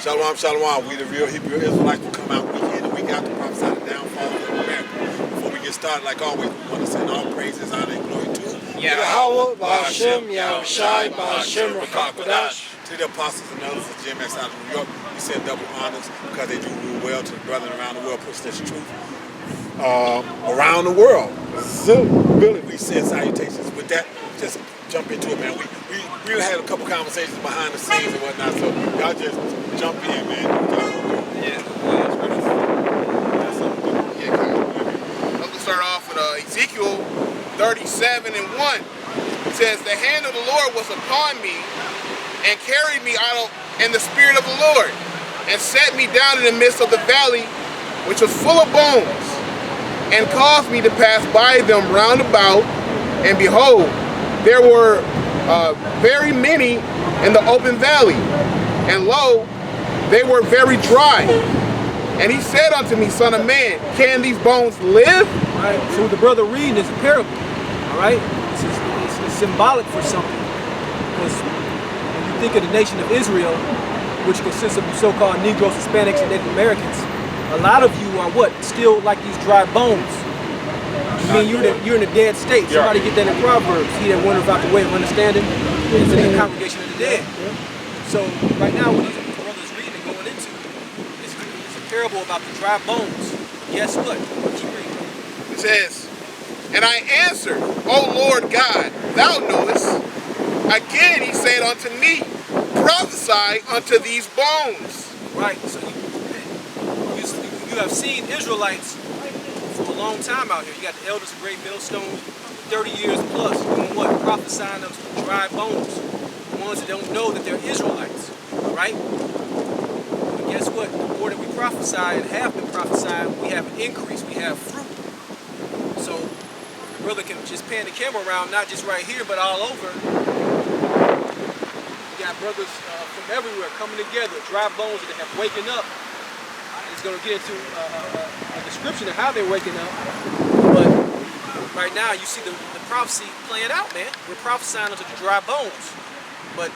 Shalom, shalom. We the real Hebrew Israelites will come out week in and week out to prophesy the downfall of America. Before we get started, like always, we want to send all praises, honor, and glory to Yahweh, Ba'ashem, Yahushai, Ba'ashem, Rakakadash. To the apostles and others of GMX out of New York, we send double honors because they do rule well to the brethren around the world, push this truth around the world. So, Billy, we send salutations. With that, just jump into it, man. We had a couple conversations behind the scenes and whatnot, so y'all just jump in, man. Yeah, I'm going to start off with Ezekiel 37:1. It says, "The hand of the Lord was upon me and carried me out in the spirit of the Lord and set me down in the midst of the valley, which was full of bones, and caused me to pass by them round about, and behold, there were very many in the open valley, and lo, they were very dry. And he said unto me, Son of man, can these bones live?" All right, so what the brother reading is a parable, all right? It's symbolic for something. Because when you think of the nation of Israel, which consists of so-called Negroes, Hispanics, and Native Americans, a lot of you are what? Still like these dry bones. I mean, you're in a dead state. Somebody get that in Proverbs. He that wandereth out the way of understanding is in the congregation of the dead. So right now, what these brothers reading and going into is a parable about the dry bones. Guess what? Keep reading. It says, "And I answered, O Lord God, thou knowest. Again he said unto me, Prophesy unto these bones." Right, so you have seen Israelites for a long time out here. You got the elders of Great Millstone, 30 years plus, doing what? Prophesying unto the dry bones. The ones that don't know that they're Israelites, all right? But guess what? The more that we prophesy and have been prophesying, we have an increase, we have fruit. So the brother can just pan the camera around, not just right here, but all over. You got brothers from everywhere coming together, dry bones that have waken up. It's going to get into a description of how they're waking up. But right now, you see the prophecy playing out, man. We're prophesying unto the dry bones. But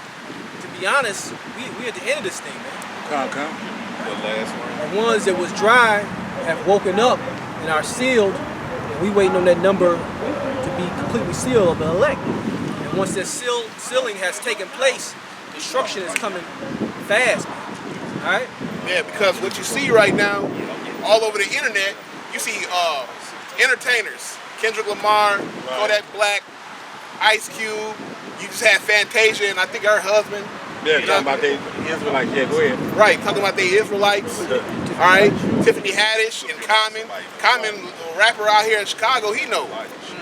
to be honest, we at the end of this thing, man. Come. The last one. The ones that was dry have woken up and are sealed. And we waiting on that number to be completely sealed of the elect. And once that sealing has taken place, destruction is coming fast, all right? Yeah, because what you see right now, all over the internet, you see entertainers. Kendrick Lamar, Kodak Black, Ice Cube. You just had Fantasia and I think her husband. Yeah, talking about the Israelites. Yeah, go ahead. Right, talking about the Israelites. All right, Tiffany Haddish and Common. Common, a rapper out here in Chicago, he know.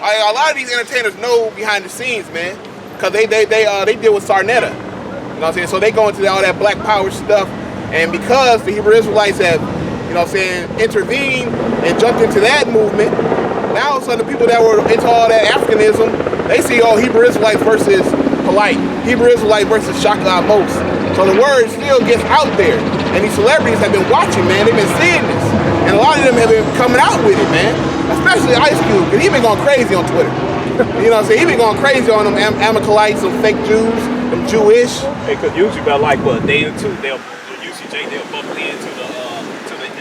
A lot of these entertainers know behind the scenes, man, because they deal with Sarnetta. You know what I'm saying? So they go into all that black power stuff, and because the Hebrew Israelites have, you know what I'm saying, intervened and jumped into that movement, now all of a sudden the people that were into all that Africanism, they see all Hebrew Israelites versus polite, Hebrew Israelite versus Shaka Amos. So the word still gets out there, and these celebrities have been watching, man. They've been seeing this, and a lot of them have been coming out with it, man. Especially Ice Cube, because he been going crazy on Twitter. You know what I'm saying? He been going crazy on them Amalekites, some fake Jews, them Jewish. Because usually about like what, a day or two, they'll bump into the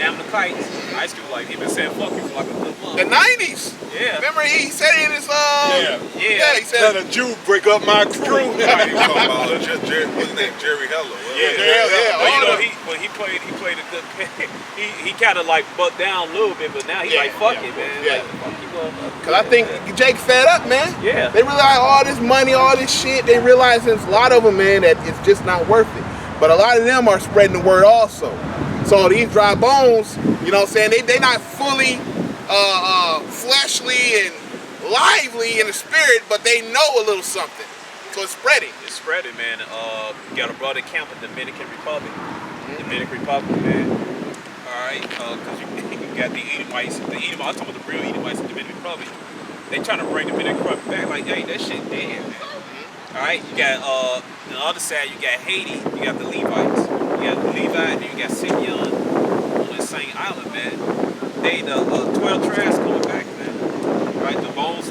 Amalekites. Ice Cube, like, he been saying fuck you for like a good month. The 90s. Yeah. Remember he said it in his Yeah, he said Let a Jew break up my crew. He talking about his name Jerry Heller. When he played a good he kind of like bucked down a little bit, but now he's like, fuck it, man. Yeah. Like, fuck you, motherfucker. Because I think Jake fed up, man. Yeah. They realize all this money, all this shit, they realize there's a lot of them, man, that it's just not worth it. But a lot of them are spreading the word also. So these dry bones, you know what I'm saying, they not fully fleshly and lively in the spirit, but they know a little something. So it's spreading. It's spreading, man. You got a brother camp in Dominican Republic. Dominican Republic, man. Alright, because you got the Edomites, I'm talking about the real Edomites in Dominican Republic. They trying to bring the Dominican Republic back like, hey, that shit dead, man. Alright, you got on the other side, you got Haiti, you got the Levites. You got the Levites, and you got Simeon on the same island, man. They, the 12 tribes coming back, man. Right, the bones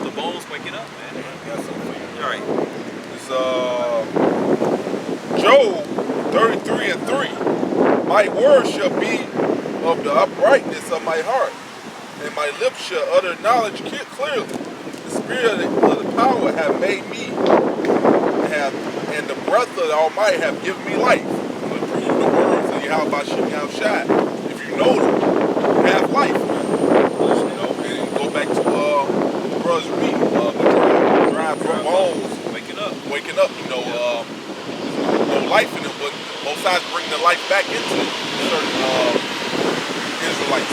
waking up, man. Got something for you. Alright. It's Job 33:3. My word shall be of the uprightness of my heart, and my lips shall utter knowledge clearly. The spirit of the power have made me, and the breath of the Almighty have given me life. Through the words of Yahweh Shem Yahushai. If you know them, you have life. You know, and go back to the brothers read, the dry bones, waking up. You know, no life in them, but both sides bring the life back into certain Israelites.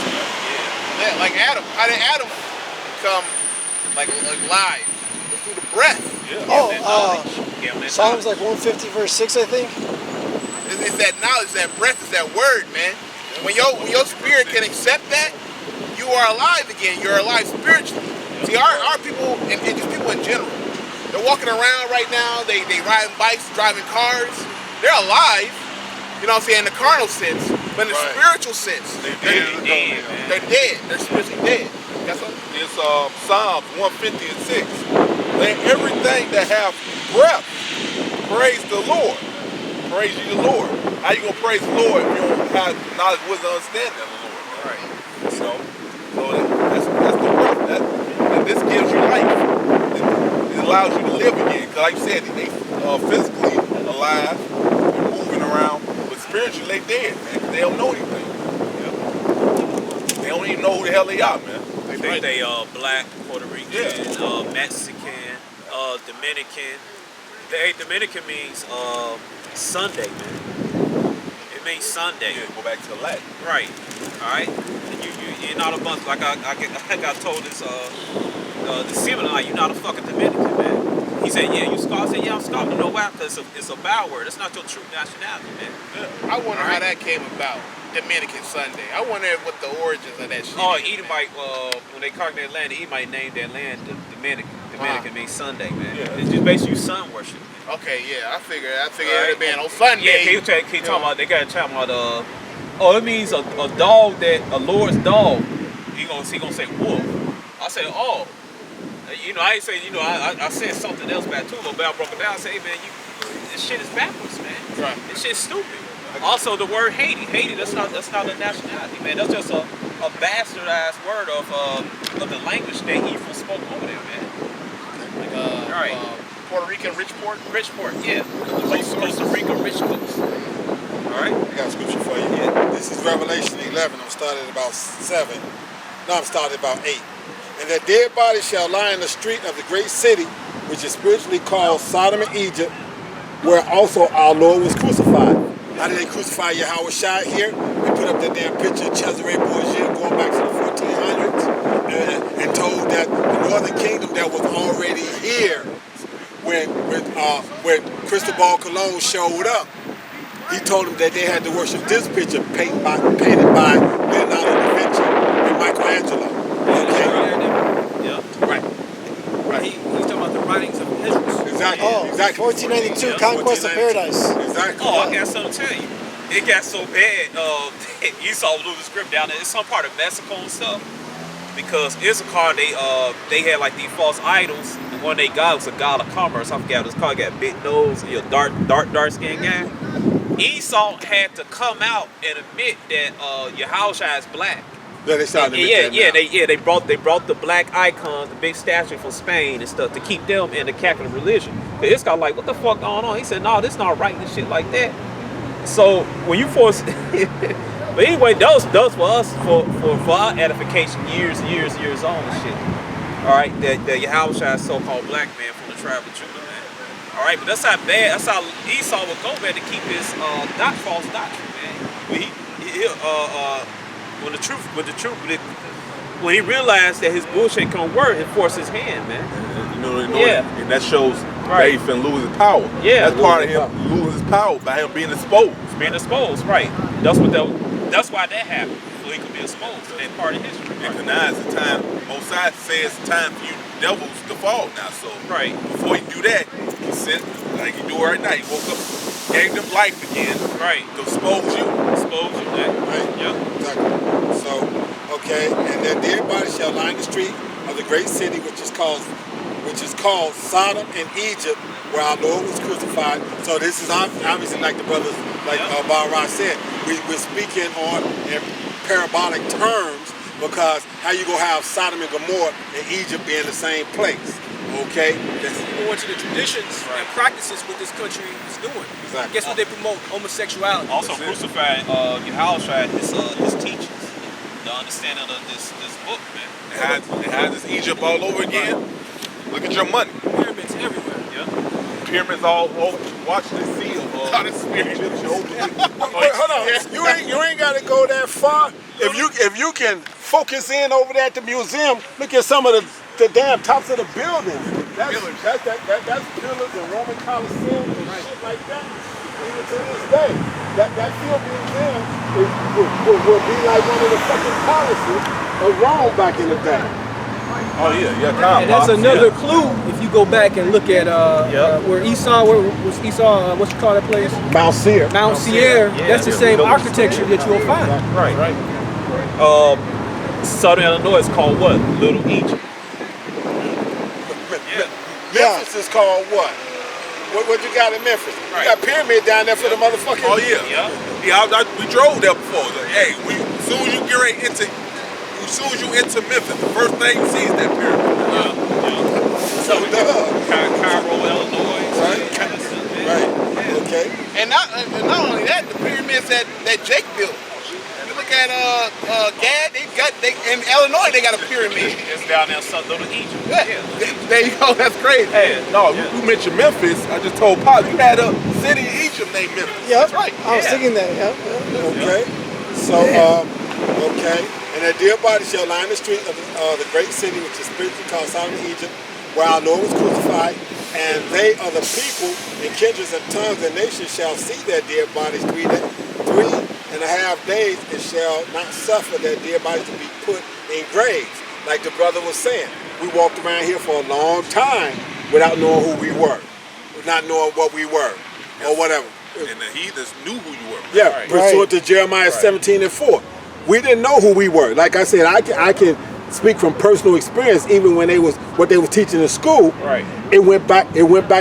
Yeah, like Adam. How did Adam become like live? Through the breath. Yeah. Psalms like 150 verse 6, I think. It's that knowledge, that breath, is that word, man. When your spirit can accept that, you are alive again. You're alive spiritually. See, our people, and just people in general, they're walking around right now, they riding bikes, driving cars. They're alive, you know what I'm saying, in the carnal sense, but in the spiritual sense, they're dead. They're spiritually dead. That's what It's Psalms 150 and 6. Let everything that have breath praise the Lord. Praise ye the Lord. How you gonna praise the Lord if you don't have knowledge, wisdom, understanding of the Lord? right. You know, so that's the breath. And this gives you life. It allows you to live again. Cause like you said, they physically alive and moving around, but spiritually they dead, man. 'Cause they don't know anything. They don't even know who the hell they are, man. They think they black, Puerto Rican, Mexican, Dominican. Dominican means Sunday, man. It means Sunday. Yeah, go back to the Latin. Right. All right. And you're not a bunch like I got told this the seminar, you're not a fucking Dominican, man. He said, yeah, you Scar. I said, yeah, I'm Scar. You know why? Because it's a bad word. It's not your true nationality, man. Yeah. I wonder how that came about. Dominican Sunday. I wonder what the origins of that shit is. Edomite, when they conquered their land, Edomite named their land Dominican. Dominican means Sunday, man. Yeah. It's just basically sun worship. Okay, yeah, I figured it'd been on Sunday. Yeah, keep talking about, they got talking about, it means a dog a Lord's dog. He gonna say wolf. I said, I ain't say, I said something else back too, but I broke it down. I said, hey, man, this shit is backwards, man. Right. This shit's stupid. Also, the word Haiti, that's not a nationality, man. That's just a bastardized word of the language that Ephraim spoke over there, man. Like Puerto Rican Richport? Richport, yeah. Costa Rica, Rich Coast. All right. I got a scripture for you. Yeah. This is Revelation 11. I'm starting at about 7. No, I'm starting at about 8. And their dead bodies shall lie in the street of the great city, which is spiritually called Sodom and Egypt, where also our Lord was crucified. How did they crucify Yahweh Shai here? They put up that damn picture of Cesare Borgia going back to the 1400s and told that the Northern Kingdom that was already here when Cristobal Colon showed up, he told them that they had to worship this picture painted by Leonardo da Vinci and Michelangelo. Okay? Yeah. Right. He's talking about the writings of Israel. Exactly. Oh, Exactly. 1492, Conquest of Paradise. Exactly. I got something to tell you. It got so bad, Esau blew the script down there. It's some part of Mexico and stuff. Because Issachar, they had like these false idols. And one they got was a god of commerce. I forgot what it's called. He got big nose, dark skinned guy. Esau had to come out and admit that Yahushua is black. Yeah, they started to admit that now. They brought the black icons, the big statue from Spain and stuff to keep them in the Catholic religion. Cause this guy like, what the fuck going on? He said, no, this not right and shit like that. So when you force, but anyway, those for us for our edification years on and shit. All right, that Yahushua is so-called black man from the tribe of Judah, man. All right, but that's how Esau would go back to keep his false doctrine, man. When he realized that his bullshit couldn't work, it forced his hand, man. And that shows faith and losing power. Yeah, that's part of him losing his power by him being exposed. Right. That's why that happened. So he could be exposed. That's part of history. Because now it's the time. Mosiah says it's time for you devils to fall now. So before you do that, he said, like you do right now, he woke up, gave them life again. Right. To expose you. Man. Right. Yep. Exactly. So, okay, and their dead bodies shall lie in the street of the great city, which which is called Sodom and Egypt, where our Lord was crucified. So this is obviously like the brothers, like Baruch said, we're speaking on in parabolic terms, because how you gonna have Sodom and Gomorrah and Egypt be in the same place? Okay, Going to the traditions and practices what this country is doing. Exactly. Guess what they promote? Homosexuality. Also crucified Yahushua his teachings, the understanding of this book, man. It has this Egypt all over again. Look at your money. Pyramids everywhere. Yeah. Pyramids all over. Watch this sea of Egypt. hold on, you ain't got to go that far. If you can focus in over there at the museum, look at some of the damn tops of the buildings. That's pillars and Roman Colosseum and shit like that. Even to this day, that field museum will be like one of the fucking palaces of Rome back in the day. Oh yeah. And that's another clue if you go back and look at where Esau, was Esau, what you call that place? Mount Seir. Mount Seir. That's the same architecture that you'll find. Right. Southern Illinois is called what? Little Egypt. Memphis is called what? What you got in Memphis? Right. You got pyramid down there for the motherfucking. Oh yeah. We drove there before. Hey, as soon as you get ready into, as soon as you enter Memphis, the first thing you see is that pyramid. So Cairo, Illinois. Right. Okay. And not only that, the pyramids that Jake built. You look at Gad, in Illinois they got a pyramid. It's down there in Southern Egypt. Yeah. There you go. That's crazy. Hey, no, you mentioned Memphis. I just told Pop you had a city in Egypt named Memphis. Yep. That's right. I was thinking that. Yep. Okay. So okay. And their dear body shall lie in the street of the great city, which is spiritually called Sodom and Egypt, where our Lord was crucified. And they are the people and kindreds and tongues and nations shall see their dear bodies 3.5 days, and shall not suffer their dear bodies to be put in graves. Like the brother was saying, we walked around here for a long time without knowing who we were, not knowing what we were, or whatever. And the heathens knew who you were. Yeah, pursuant to Jeremiah 17:4. We didn't know who we were. Like I said, I can speak from personal experience. Even when what they was teaching in school, Right. It went back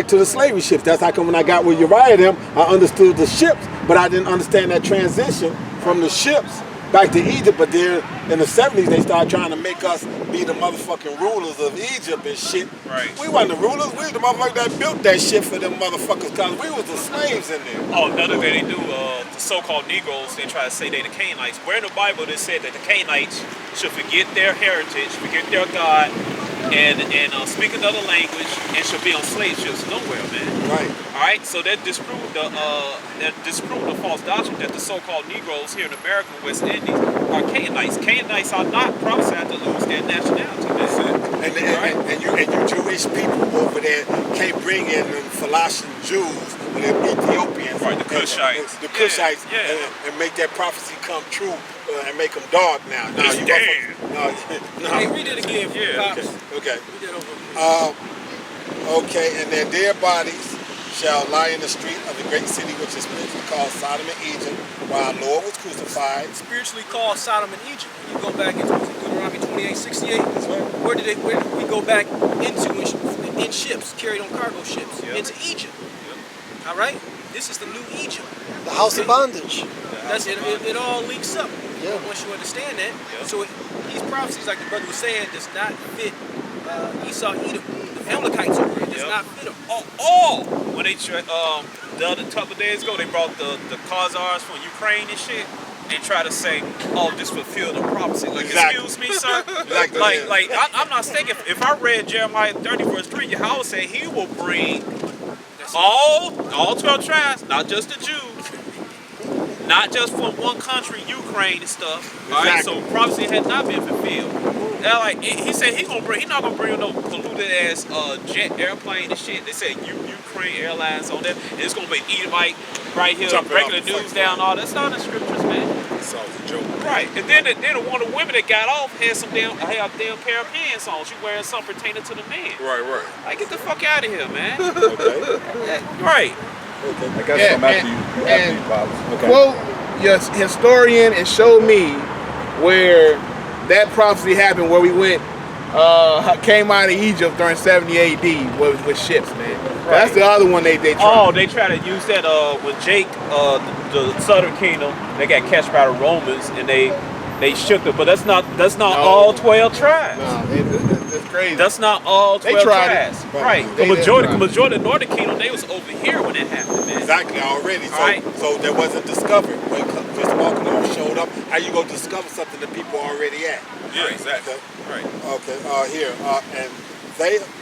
to the slavery ships. That's how come when I got with Uriah them, I understood the ships, but I didn't understand that transition from the ships back to Egypt. But then in the 70s, they started trying to make us be the motherfucking rulers of Egypt and shit. Right. We wasn't the rulers. We was the motherfuckers that built that shit for them motherfuckers, because we was the slaves in there. Oh, another thing they do, the so-called Negroes, they try to say they the Canaanites. Where in the Bible it said that the Canaanites should forget their heritage, forget their God, and speak another language, and should be on slave ships? Nowhere, man. Right. All right, so that disproved the false doctrine that the so-called Negroes here in America and West Indies are Canaanites. Canaanites are not prophesied to lose their nationality. That's it. And you Jewish people over there can't bring in them Philistine Jews, the Ethiopians, Right, the Cushites. the Cushites, Yeah. and make that prophecy come true and make them dark now. No, It's you dead. no. Hey, read it again. Yeah, Pops. Okay. Read that over. Okay, and their dead bodies shall lie in the street of the great city, which is spiritually called Sodom and Egypt, where our Lord was crucified. Spiritually called Sodom and Egypt. When you go back into Deuteronomy 28:68, where did we go back into in ships, carried on cargo ships, into Egypt? All right, this is the new Egypt. The house of bondage. That's it. It all links up. Yeah. Once you understand that, so these prophecies, like the brother was saying, does not fit Esau, Edom, the Amalekites over here. Does not fit them. When they the other couple of days ago, they brought the Khazars from Ukraine and shit, and try to say, "Oh, this fulfilled the prophecy." Like, Exactly. excuse me, sir. Exactly. I'm not thinking. If I read Jeremiah 30 verse 3, Yahweh said He will bring all 12 tribes, not just the Jews, not just from one country, Ukraine and stuff. All right, so prophecy had not been fulfilled. Now, like he said, he's not gonna bring no polluted ass jet airplane and shit. They said Ukraine Airlines on that, and it's gonna be Edomite right here, breaking the news down. All that's not in the scriptures, man. That sounds a joke. Right, and then one of the women that got off had a damn pair of pants on. She wearing something pertaining to the man. Right. Like, get the fuck out of here, man. Okay. Right. I got some after you, Pops. Okay. Quote your historian and show me where that prophecy happened, where we went came out of Egypt during 70 AD with ships, man. That's the other one they tried. Oh, they try to use that with Jake, the Southern Kingdom. They got catched by the Romans and they shook it, but that's not all 12 tribes. No, it's crazy. That's not all 12 tried tribes. it. Right. They The did majority try of the Northern Kingdom, they was over here when that happened, man. Exactly, already. So, Right. so there wasn't discovered. When Christopher Columbus showed up, how you gonna discover something that people already at? Yeah, exactly. Okay. Right. Okay, here, and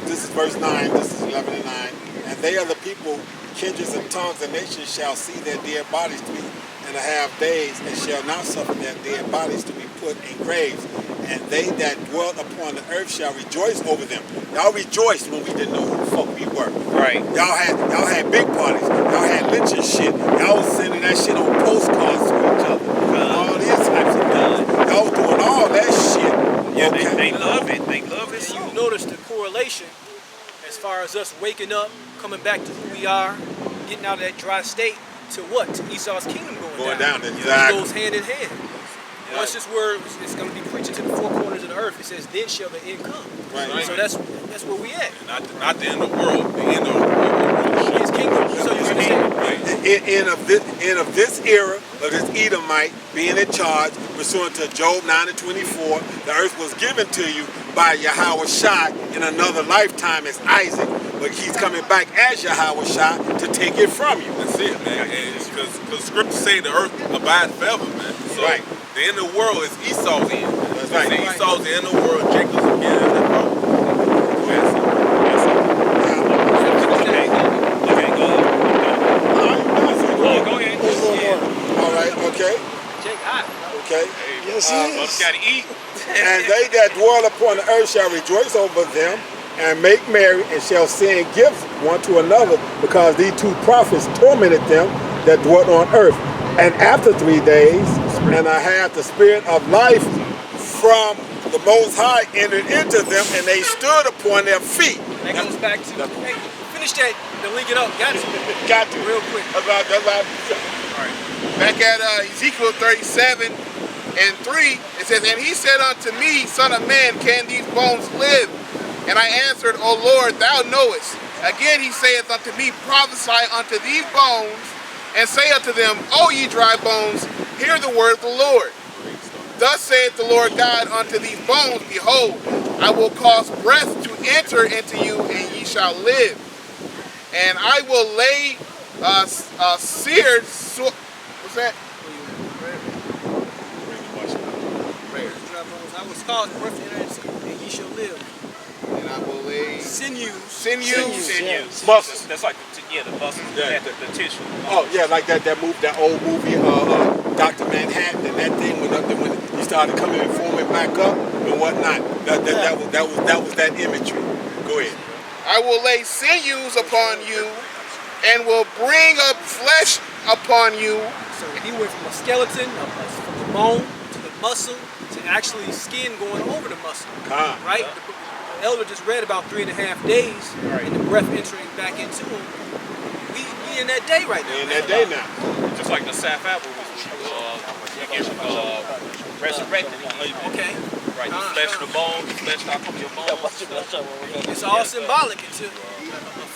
this is verse 9, this is 11 and 9, and they are the people, kindreds and tongues and nations shall see their dead bodies 3.5 days, and shall not suffer their dead bodies to be put in graves, and they that dwell upon the earth shall rejoice over them. Y'all rejoiced when we didn't know who the fuck we were. Right. Y'all had big parties, y'all had lynching shit, y'all was sending that shit on postcards to each other, and all these types of things. Y'all was doing all that shit. Yeah, Okay. they love it. They love it. You notice the correlation as far as us waking up, coming back to who we are, getting out of that dry state, to what? To Esau's kingdom going down. It Exactly. goes hand in hand. Once this word is going to be preaching to the four corners of the earth, it says, then shall the end come. Right. So that's where we at. Not the end of the world. The end of His kingdom. So you understand? In of this era of this Edomite being in charge, pursuant to Job 9 and 24, the earth was given to you by Yahweh Shai in another lifetime as Isaac, but he's coming back as Yahweh Shai to take it from you. That's it, man. Because scripture say the earth abide forever, man. So Right. the end of the world is Esau's end. That's right. Say Esau's the end of the world, Jacob's the beginning of the world. Okay, go ahead. Go ahead. There's a little more. All right, okay, Jake, hot. okay. Yes, he Brothers is. gotta eat. And they that dwell upon the earth shall rejoice over them, and make merry, and shall send gifts one to another, because these two prophets tormented them that dwelt on earth. And after 3 days, and I had the spirit of life from the Most High entered into them, and they stood upon their feet. That goes back to, hey, finish that, then link it up. Got to. Got to. Real quick. That's about Back at Ezekiel 37 and 3, it says, and he said unto me, Son of man, can these bones live? And I answered, O Lord, thou knowest. Again he saith unto me, prophesy unto these bones, and say unto them, O ye dry bones, hear the word of the Lord. Thus saith the Lord God unto these bones, behold, I will cause breath to enter into you, and ye shall live. And I will lay seared, what's that? I was called breath to enter into you, and ye shall live. And I will lay Sinews. sinews. muscles. That's like the muscles, Yeah. the tissue. Oh yeah, like that old movie, Dr. Manhattan, and that thing went up there when he started coming and forming back up and whatnot. That was that imagery. Go ahead. I will lay sinews upon you, and will bring up flesh upon you. So he went from a skeleton, from the bone, to the muscle, to actually skin going over the muscle. Right? The elder just read about 3.5 days, and the breath entering back into him. We in that day right now. In that day now. Just like the Saf apple was resurrected. Okay. Right, you flesh the bone, you flesh out from your bones. It's all symbolic into a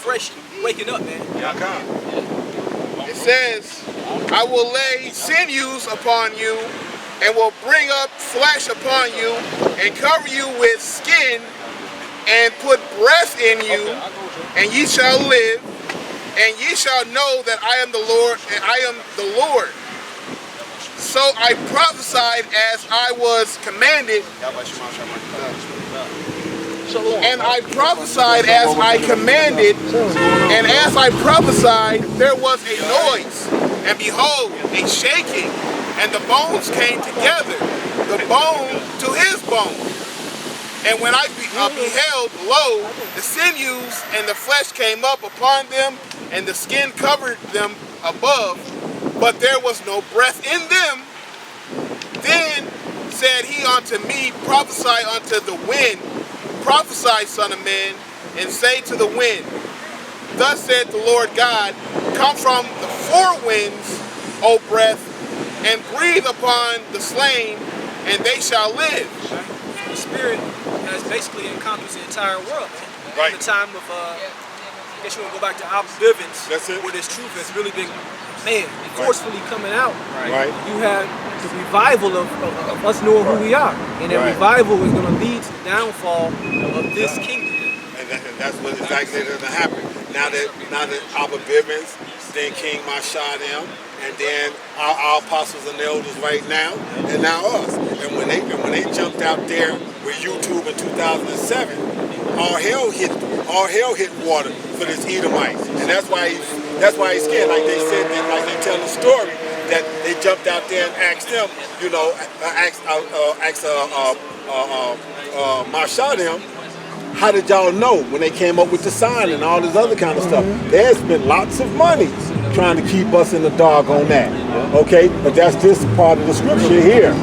fresh waking up, man. It says, I will lay sinews upon you, and will bring up flesh upon you, and cover you with skin, and put breath in you, and ye shall live, and ye shall know that I am the Lord, and I am the Lord. So I prophesied as I was commanded, and I prophesied as I commanded, and as I prophesied, there was a noise, and behold, a shaking, and the bones came together, the bone to his bone. And when I beheld, lo, the sinews and the flesh came up upon them, and the skin covered them above, but there was no breath in them. Then said he unto me, prophesy unto the wind, prophesy, son of man, and say to the wind, thus said the Lord God, come from the four winds, O breath, and breathe upon the slain, and they shall live. The spirit has basically encompassed the entire world, man. Right. In the time of, I guess you want to go back to Albert Bivens, That's it. where this truth has really been, man, forcefully coming out. Right. You had the revival of us knowing who we are, and that Right. revival is going to lead to the downfall of this kingdom. And that's what exactly going to happen. Now that Albert Bivens, then King Mashadem, and then our apostles and elders right now, and now us. And when they jumped out there with YouTube in 2007, all hell hit water for this Edomite, and that's why he's scared. Like they said, like they tell the story that they jumped out there and asked them, you know, asked Mashadem, how did y'all know when they came up with the sign and all this other kind of stuff? They spent lots of money trying to keep us in the dark on that. Okay, but that's just part of the scripture here.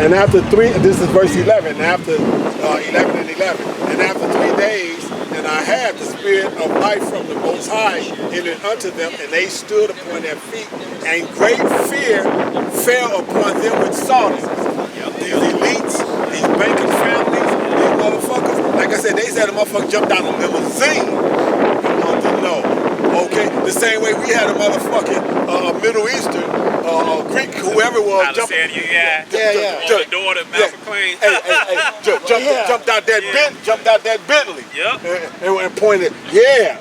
And after this is verse 11, after 11 and 11, and after 3 days, and I had the spirit of life from the Most High entered unto them, and they stood upon their feet, and great fear fell upon them which saw them. These elites, these banking families, these motherfuckers, like I said, they said a motherfucker jumped out of a limousine. You want to know. Okay, the same way we had a motherfucking Middle Eastern, Greek, whoever it was, jumped out that Bentley, and pointed, yeah.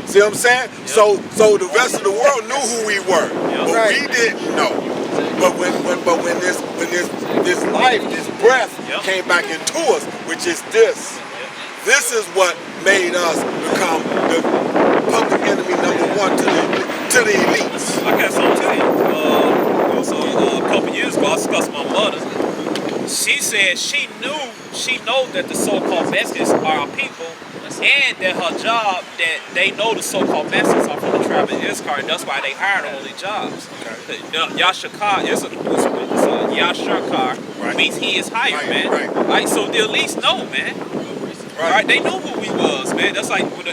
See what I'm saying? So the rest of the world knew who we were, but we didn't know. But when this life, this breath came back into us, which is this is what made us become the public enemy #1 to the elites. I got something to tell you. A couple years ago, I discussed my mother. She said she know that the so-called Mexicans are our people, and that her job, that they know the so-called Mexicans are from the tribe of Issachar, and that's why they hired all these jobs. Yashakar is Yashakar means he is hired, man. Right. So the elites know, man. Right. They knew who we was, man. That's like when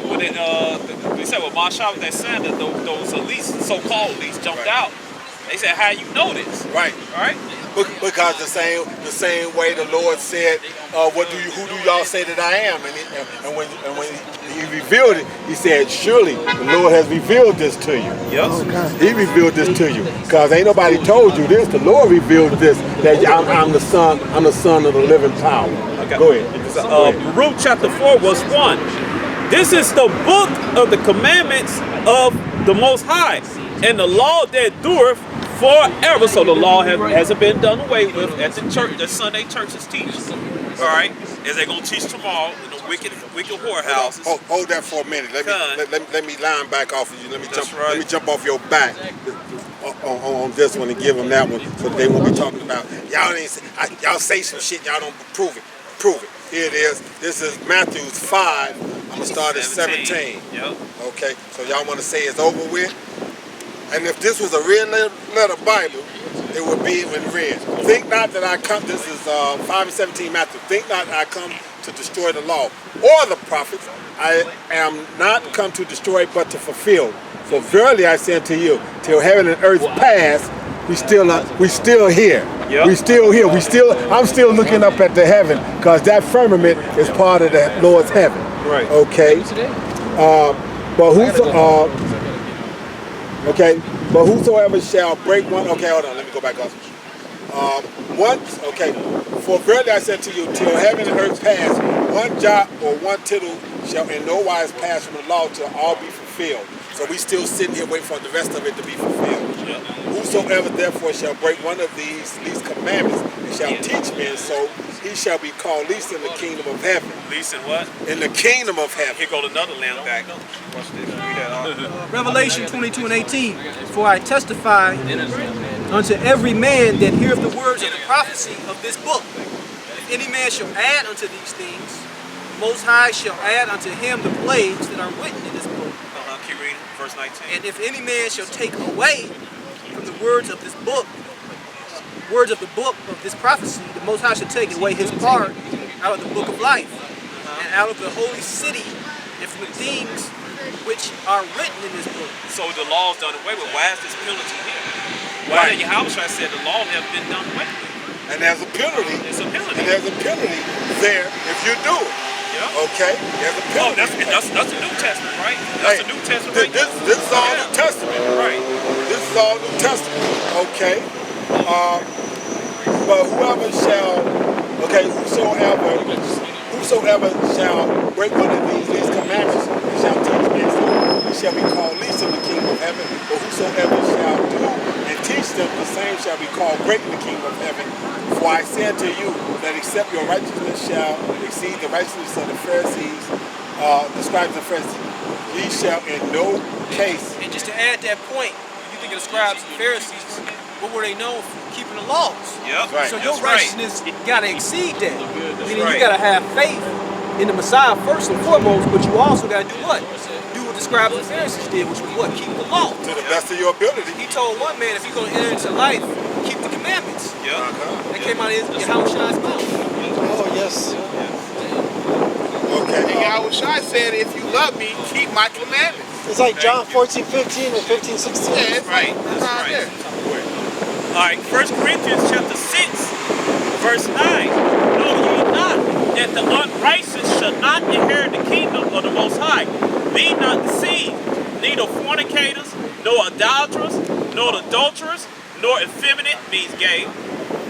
we said, well, Marshaw was that saying that those elites, so-called elites, jumped out. They said, how you know this? Right. Because the same way the Lord said, who do y'all say that I am? And when he revealed it, he said, surely the Lord has revealed this to you. Yes. He revealed this to you. Because ain't nobody told you this. The Lord revealed this, that I'm the son of the living power. Okay. Go ahead. Baruch chapter 4 verse 1. This is the book of the commandments of the Most High, and the law that dureth forever. So the law hasn't been done away with at the church. The Sunday churches teach. All right, as they're gonna teach tomorrow in the wicked whorehouses. Hold that for a minute. Let me line back off of you. Let me jump off your back on this one and give them that one, so that they won't be talking about y'all say some shit, y'all don't prove it. Here it is. This is Matthew 5. I'm gonna start at 17. Yep. Okay. So y'all want to say it's over with? And if this was a real letter Bible, it would be in red. Think not that I come. This is 5:17 Matthew. Think not that I come to destroy the law or the prophets. I am not come to destroy, but to fulfill. For verily I say unto you, till heaven and earth pass, we still here. Yep. We still here. I'm still looking up at the heaven, because that firmament is part of the Lord's heaven. Right. Okay. But whosoever shall break one. Okay, hold on. Let me go back up. For verily I said to you, till heaven and earth pass, one jot or one tittle shall in no wise pass from the law till all be fulfilled. So we still sitting here waiting for the rest of it to be fulfilled. Yep. Whosoever therefore shall break one of these commandments and shall teach men so, he shall be called least in the kingdom of heaven. Least in what? In the kingdom of heaven. Here goes another lamb back. Watch this. Read that. Revelation 22:18. For I testify unto every man that heareth the words of the prophecy of this book. If any man shall add unto these things, the Most High shall add unto him the plagues that are written in this book. Keep reading. Verse 19. And if any man shall take away from the words of this book, words of the book of this prophecy, the Most High shall take away his part out of the book of life, and out of the holy city, and from the things which are written in this book. So the law's done away with. Why is this penalty here? Why did Yahweh said the law have been done away with? And there's a penalty. It's a penalty. And there's a penalty there if you do it. Yeah. Okay? There's a Oh, penalty. that's the New Testament, right? That's the New Testament. Right This is all New Testament. Right. This is all New Testament. Okay? But whoever shall, whosoever shall break one of these commandments and shall teach man's he shall be called least in the kingdom of heaven. But whosoever shall do and teach them, the same shall be called great in the kingdom of heaven. For I say unto you that except your righteousness shall exceed the righteousness of the Pharisees, the scribes and Pharisees, ye shall in no case. And just to add that point, you think of the scribes and Pharisees, what were they known for? Keeping the laws. Yeah. Right. So your righteousness gotta exceed that. Meaning right. you gotta have faith in the Messiah first and foremost, but you also gotta do what? Do what the scribes and Pharisees did, which was what? Keep the law. To the best of your ability. He told one man, if you're gonna enter into life, keep the commandments. Yeah. That came out of Yahushua's mouth. Oh, yes. Okay. And Yahushua said, if you love me, keep my commandments. It's like John 14:15 or 15:16. Yeah, it's Right. It's That's right right. there. All right, 1 Corinthians chapter 6, verse 9. Know ye not that the unrighteous shall not inherit the kingdom of the Most High? Be not deceived, neither fornicators, nor idolaters, nor adulterers, nor effeminate, means gay,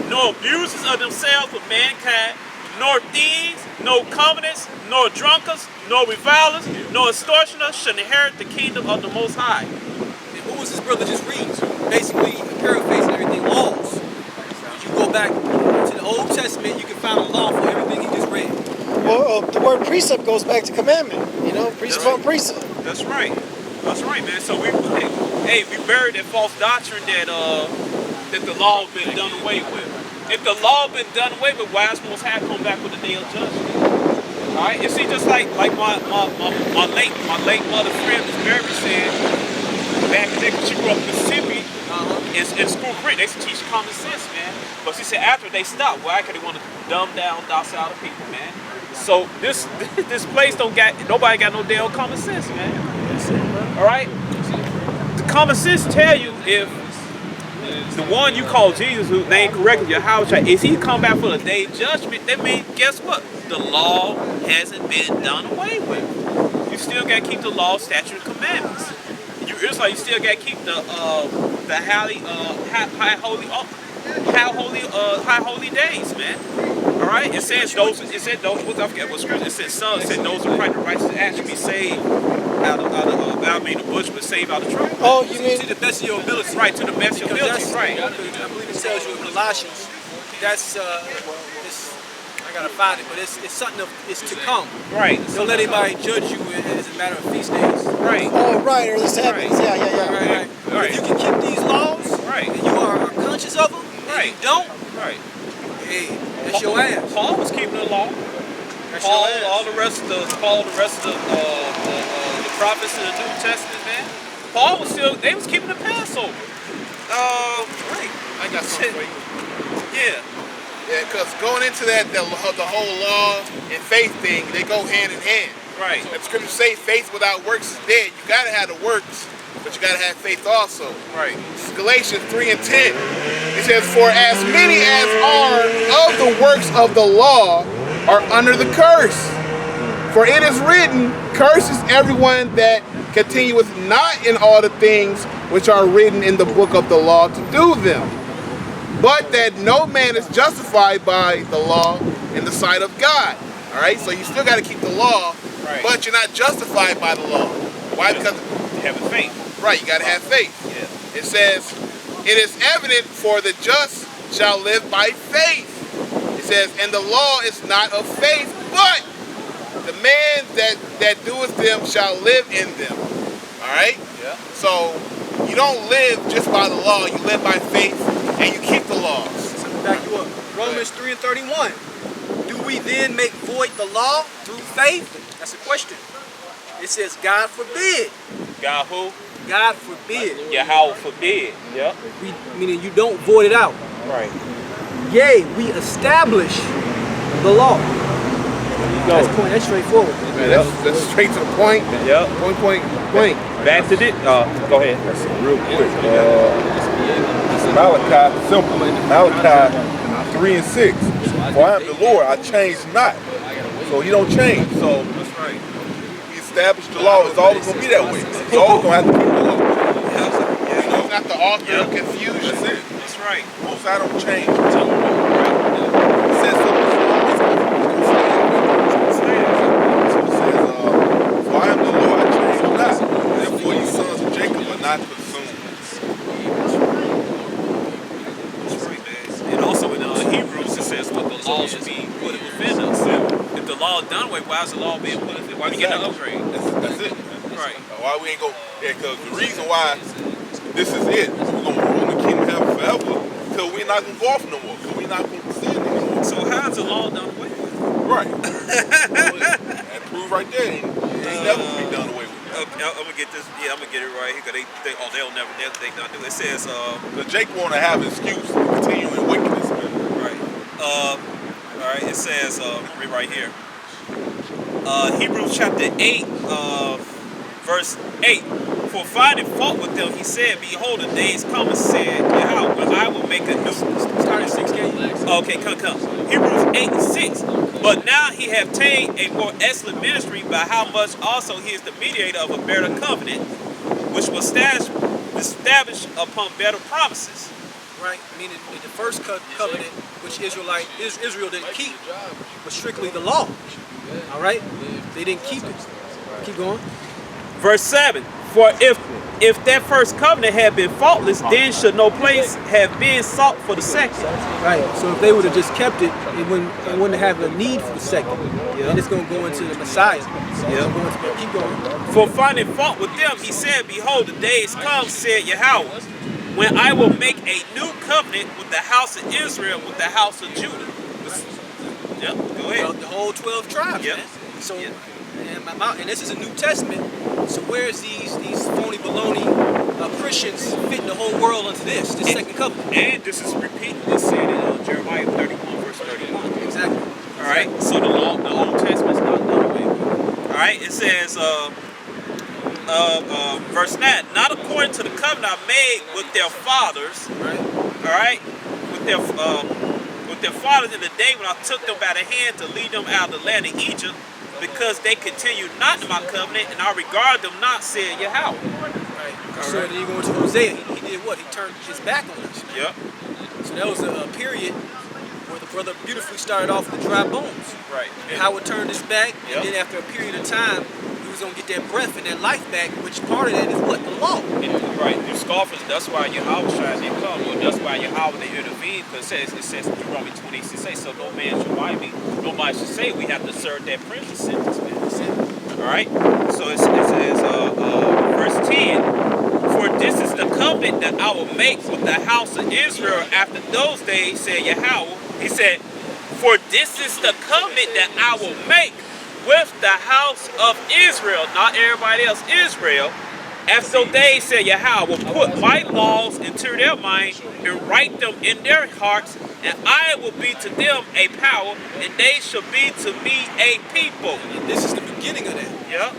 nor abusers of themselves with mankind, nor thieves, nor covetous, nor drunkards, nor revilers, nor extortioners shall inherit the kingdom of the Most High. And what was this brother just reading? Basically, paraphrasing everything, laws. If you go back to the Old Testament, you can find a law for everything he just read. Well, the word precept goes back to commandment. You know, precept on precept. That's right. That's right, man. So we buried that false doctrine that that the law been done away with. If the law been done away with, why is Most High come back with the day of judgment? All right. You see, just like my late mother friend Miss Mary said back then, she grew up in Mississippi. In school print, they used to teach common sense, man. But she said after they stopped, why? Because they want to dumb down docile people, man. So this place nobody got no damn common sense, man. All right. The common sense tell you if the one you call Jesus, whose name correctly Yahweh, is he come back for the day of judgment? That means, guess what? The law hasn't been done away with. You still got to keep the law, statute, and commandments. It's like you still got to keep the high holy days, man. All right. It said those. I forget what scripture. It said some. It said those who practice righteous acts should be saved out of the bush, but saved out of trouble. Oh, you mean To the best of your ability. Right, to the best of your ability. That's Right. I believe it tells you in Colossians. That's I gotta find it, but it's something it's to come. Right. Don't let anybody judge you as a matter of feast days. Right. Oh, right, or the Sabbath. Right. Yeah. Right. Right. If you can keep these laws, Right. and you are conscious of them, Right. and you don't, Right. hey, that's your ass. Paul was keeping the law. That's Paul, your ass. all the rest of the prophets in the New Testament, man. Paul was they was keeping the Passover. Right. I got something for you. Yeah. Yeah, because going into that, the whole law and faith thing, they go hand in hand. Right. The scriptures say faith without works is dead. You got to have the works, but you got to have faith also. Right. This is Galatians 3 and 10. It says, for as many as are of the works of the law are under the curse. For it is written, cursed is everyone that continueth not in all the things which are written in the book of the law to do them. But that no man is justified by the law in the sight of God. All right, so you still got to keep the law, Right. but you're not justified by the law. Why? Because Having faith. right, you got to have faith. Yeah. It says, it is evident for the just shall live by faith. It says, and the law is not of faith, but the man that doeth them shall live in them. All right? Yeah. So you don't live just by the law, you live by faith and you keep the laws. So let me back you up. Romans 3 and 31. Do we then make void the law through faith? That's a question. It says, God forbid. God who? God forbid. Yahweh forbid. Yep. Meaning you don't void it out. Right. Yea, we establish the law. Go. That's straightforward. Man, that's straight to the point. Yep. Point. Back to it. Go ahead. Real quick. Malachi, simple. Malachi 3 and 6. For I am the Lord, I change not. So he don't change. So That's right. he established the law. It's always going to be that way. It's always going to have to keep the law. You know, it's not the author of confusion. That's it. That's right. Most I don't change. He says something. It says, for I am the Lord, I change not. Therefore, ye sons of Jacob are not consumed. That's right, man. And also in Hebrews, it says what the law should be put within us. If the law is done away, why is the law being put within? Why we get an upgrade? That's it. Right. Why we ain't go? Yeah, because the reason why this is it. We're gonna rule in the kingdom of heaven forever. Because we're not gonna go off no more. Because we're not gonna sin anymore. So how is the law done away with? Right. That prove right there. Ain't never gonna be done away with. Okay, I'm gonna get this. Yeah, I'm gonna get it right here. Cause they'll never, they not do it. It says, Because Jake wanna have an excuse to continue in wickedness, man. right. All right. It says, read right here. Hebrews chapter 8, verse 8. For finding fault with them, he said, behold, the days come, and said, Yahweh, when I will make a new. Start at 6, Okay, come. Hebrews 8 and 6. But now he hath obtained a more excellent ministry, by how much also he is the mediator of a better covenant, which was established upon better promises. Right? Meaning that the first covenant, which Israel didn't keep, was strictly the law. All right? They didn't keep it. Keep going. Verse 7. For if that first covenant had been faultless, then should no place have been sought for the second. Right. So if they would have just kept it, it wouldn't have a need for the second. And it's going to go into the Messiah. Keep going. For finding fault with them, he said, behold, the days come, said Yahweh, when I will make a new covenant with the house of Israel, with the house of Judah. Yep, go ahead. Well, the whole 12 tribes, Yep. man. So, Yep. and this is a New Testament. So where's these phony baloney Christians fitting the whole world into this second covenant? And this is repeatedly said in Jeremiah 31, verse 31. Exactly. All right. So the Old Testament's not done away with. All right. It says, verse 9, not according to the covenant I made with their fathers. Right. All right. With their fathers in the day when I took them by the hand to lead them out of the land of Egypt, because they continued not in my covenant, and I regard them not, said Yahweh. Right. So then you go into Hosea. He did what? He turned his back on us. Yep. So that was a period where the brother beautifully started off with the dry bones. Right. And Howard turned his back, Yep. and then after a period of time, he was going to get that breath and that life back, which part of that is what? The law. Right. The scoffers, that's why Yahweh tries to come. Well, that's why Yahweh they intervene, because it says in Deuteronomy 26, say, so no man should lie me. Nobody should say we have to serve that princess sentence, man. All right. So it says, verse 10, for this is the covenant that I will make with the house of Israel after those days, said Yahweh. He said, for this is the covenant that I will make with the house of Israel, not everybody else, Israel. After those days, said Yahweh, will put my laws into their mind and write them in their hearts, and I will be to them a power, and they shall be to me a people. And this is the beginning of that. Yep.